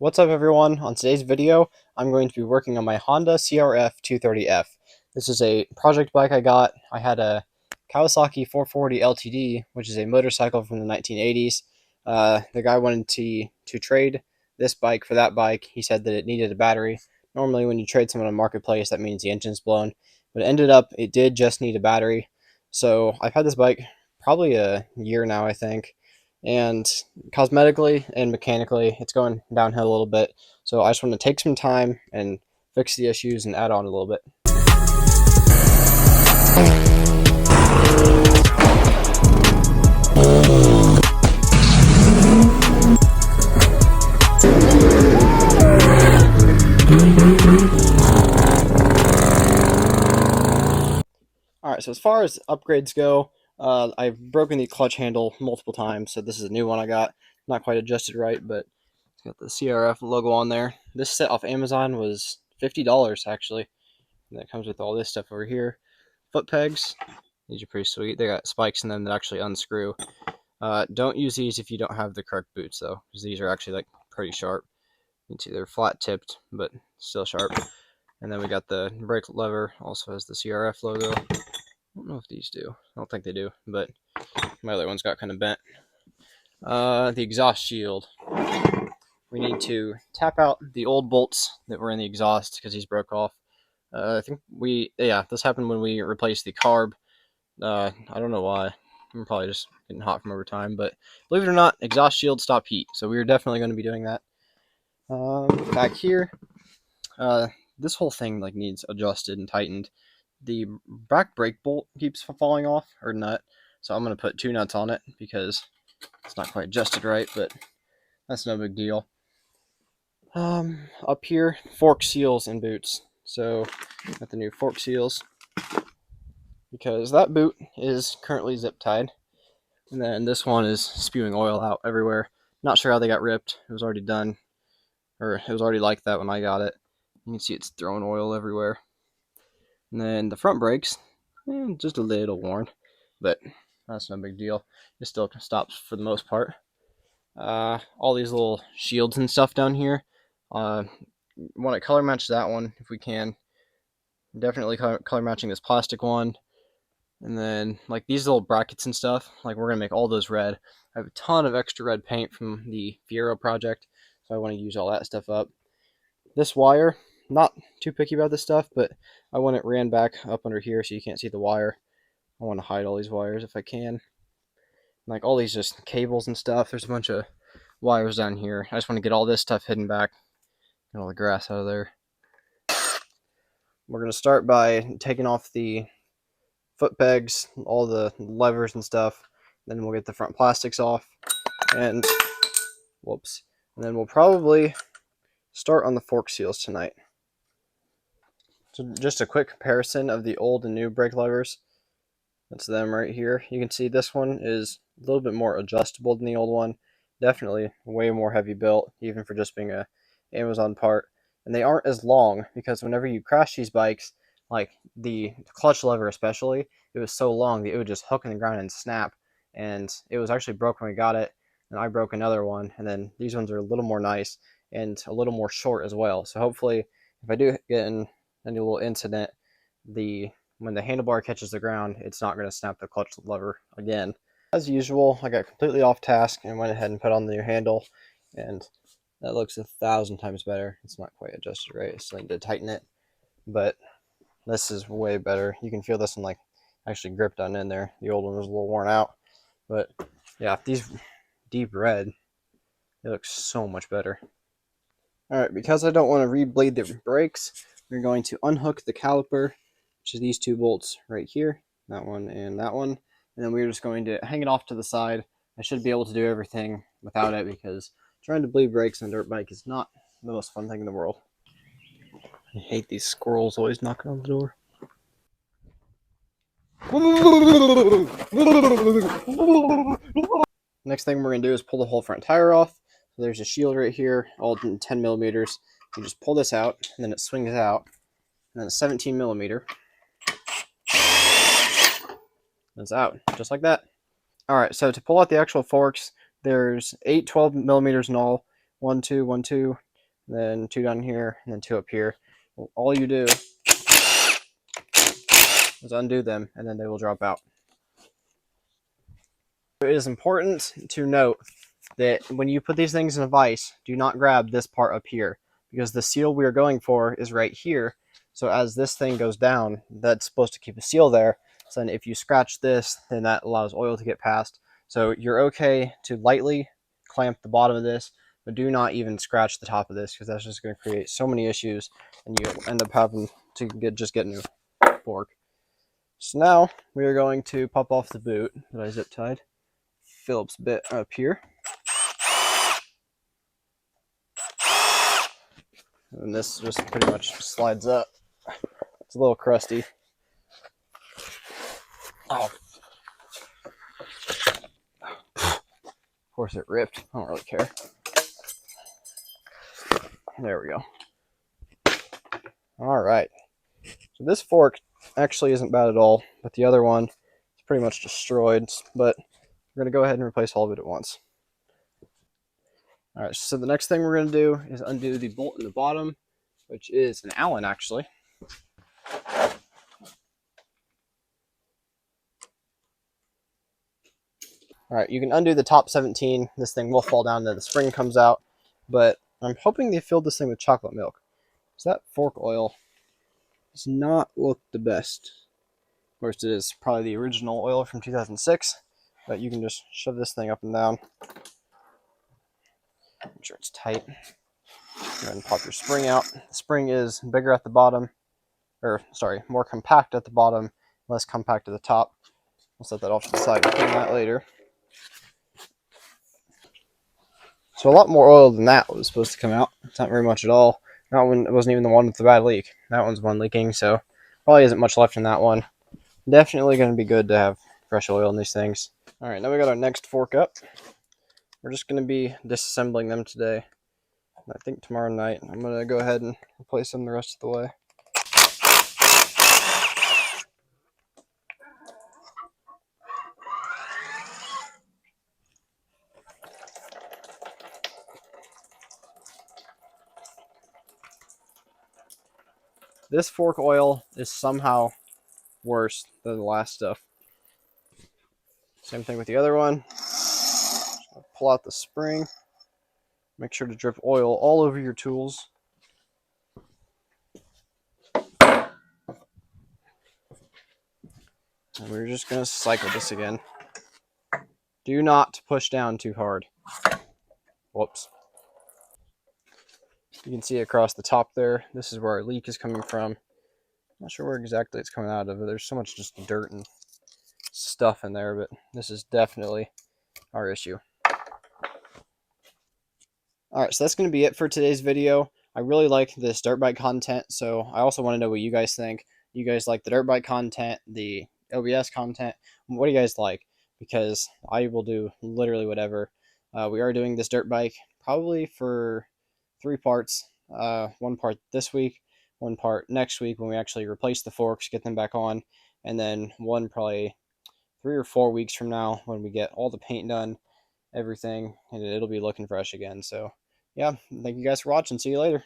What's up everyone? On today's video, I'm going to be working on my Honda CRF230F. This is a project bike I got. I had a Kawasaki 440 LTD, which is a motorcycle from the 1980s. The guy wanted to trade this bike for that bike. He said that it needed a battery. Normally when you trade someone on Marketplace, that means the engine's blown. But it ended up, it did just need a battery. So I've had this bike probably a year now, I think. And cosmetically and mechanically, it's going downhill a little bit. So I just want to take some time and fix the issues and add on a little bit. Alright, so as far as upgrades go, I've broken the clutch handle multiple times, so this is a new one I got. Not quite adjusted right, but it's got the CRF logo on there. This set off Amazon was $50 actually. And that comes with all this stuff over here. Foot pegs, these are pretty sweet. They got spikes in them that actually unscrew. Don't use these if you don't have the correct boots though, because these are actually like pretty sharp. You can see they're flat tipped, but still sharp. And then we got the brake lever, also has the CRF logo. I don't know if these do. I don't think they do, but my other one's got kind of bent. The exhaust shield. We need to tap out the old bolts that were in the exhaust because these broke off. I think this happened when we replaced the carb. I don't know why. I'm probably just getting hot from over time, but believe it or not, exhaust shields stop heat, so we're definitely going to be doing that. Back here, this whole thing like needs adjusted and tightened. The back brake bolt keeps falling off, or nut, so I'm going to put 2 nuts on it because it's not quite adjusted right, but that's no big deal. Up here, fork seals and boots. So got the new fork seals because that boot is currently zip tied, and then this one is spewing oil out everywhere. Not sure how they got ripped. It was already done, or it was already like that when I got it. You can see it's throwing oil everywhere. And then the front brakes, just a little worn, but that's no big deal. It still stops for the most part. All these little shields and stuff down here. Want to color match that one if we can. Definitely color matching this plastic one. And then like these little brackets and stuff, like we're gonna make all those red. I have a ton of extra red paint from the Fiero project, so I want to use all that stuff up. This wire, not too picky about this stuff, but I want it ran back up under here so you can't see the wire. I want to hide all these wires if I can. Like all these just cables and stuff. There's a bunch of wires down here. I just want to get all this stuff hidden back. Get all the grass out of there. We're going to start by taking off the foot pegs, all the levers and stuff. Then we'll get the front plastics off. And then we'll probably start on the fork seals tonight. So just a quick comparison of the old and new brake levers. That's them right here. You can see this one is a little bit more adjustable than the old one. Definitely way more heavy built, even for just being a Amazon part. And they aren't as long because whenever you crash these bikes, like the clutch lever especially, it was so long that it would just hook in the ground and snap. And it was actually broke when we got it, and I broke another one. And then these ones are a little more nice and a little more short as well. So hopefully, if I do get in any little incident, when the handlebar catches the ground, it's not going to snap the clutch lever again. As usual, I got completely off task and went ahead and put on the new handle, and that looks 1,000 times better. It's not quite adjusted right. I still need to tighten it, but this is way better. You can feel this one like actually gripped on in there. The old one was a little worn out, but yeah, these deep red, they look so much better. Alright, because I don't want to re-bleed the brakes, we're going to unhook the caliper, which is these 2 bolts right here, that one, and then we're just going to hang it off to the side. I should be able to do everything without it because trying to bleed brakes on a dirt bike is not the most fun thing in the world. I hate these squirrels always knocking on the door. Next thing we're going to do is pull the whole front tire off. So there's a shield right here, all 10 millimeters. You just pull this out, and then it swings out. And then a 17 millimeter. It's out, just like that. Alright, so to pull out the actual forks, there's 8 12 millimeters in all. 1, 2, 1, 2. then 2 down here, and then 2 up here. All you do is undo them, and then they will drop out. It is important to note that when you put these things in a vise, do not grab this part up here, because the seal we are going for is right here. So as this thing goes down, that's supposed to keep a seal there. So then if you scratch this, then that allows oil to get past. So you're okay to lightly clamp the bottom of this, but do not even scratch the top of this, because that's just going to create so many issues, and you end up having to get a new fork. So now we are going to pop off the boot that I zip tied. Phillips bit up here. And this just pretty much slides up. It's a little crusty. Oh. Of course it ripped. I don't really care. There we go. Alright. So this fork actually isn't bad at all, but the other one is pretty much destroyed. But we're going to go ahead and replace all of it at once. Alright, so the next thing we're going to do is undo the bolt in the bottom, which is an Allen actually. Alright, you can undo the top 17. This thing will fall down, then the spring comes out. But I'm hoping they filled this thing with chocolate milk. So that fork oil does not look the best. Of course, it is probably the original oil from 2006. But you can just shove this thing up and down. Make sure it's tight. Go ahead and pop your spring out. The spring is bigger at the bottom. Or, sorry, more compact at the bottom, less compact at the top. We'll set that off to the side and clean that later. So a lot more oil than that was supposed to come out. It's not very much at all. That one wasn't even the one with the bad leak. That one's one leaking, so probably isn't much left in that one. Definitely going to be good to have fresh oil in these things. Alright, now we got our next fork up. We're just going to be disassembling them today. I think tomorrow night I'm going to go ahead and replace them the rest of the way. This fork oil is somehow worse than the last stuff. Same thing with the other one. Pull out the spring. Make sure to drip oil all over your tools. And we're just going to cycle this again. Do not push down too hard. Whoops. You can see across the top there, this is where our leak is coming from. Not sure where exactly it's coming out of, but there's so much just dirt and stuff in there, but this is definitely our issue. Alright, so that's going to be it for today's video. I really like this dirt bike content, so I also want to know what you guys think. You guys like the dirt bike content, the OBS content? What do you guys like? Because I will do literally whatever. We are doing this dirt bike probably for 3 parts. 1 part this week, 1 part next week when we actually replace the forks, get them back on, and then one probably 3 or 4 weeks from now when we get all the paint done, everything, and it'll be looking fresh again. So yeah, thank you guys for watching. See you later.